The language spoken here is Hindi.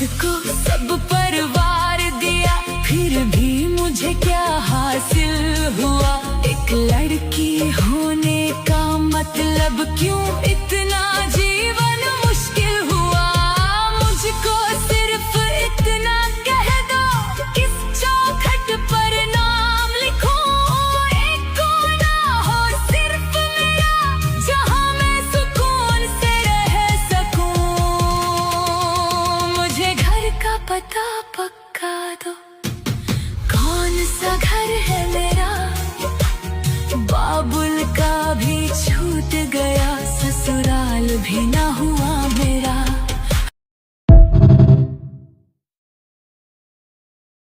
खुद को सब परिवार दिया, फिर भी मुझे क्या हासिल हुआ। एक लड़की होने का मतलब क्यों इतना जीवन मुश्किल हुआ। मुझको सिर्फ इतना कह दो, किस चौखट पर नाम लिखूं। एक कोना हो सिर्फ मेरा, जहां मैं सुकून से रह सकूं। मुझे घर का पता पक्का दो, कौन सा घर है मेरा। बाबुल का भी छूट गया, ससुराल भी ना हुआ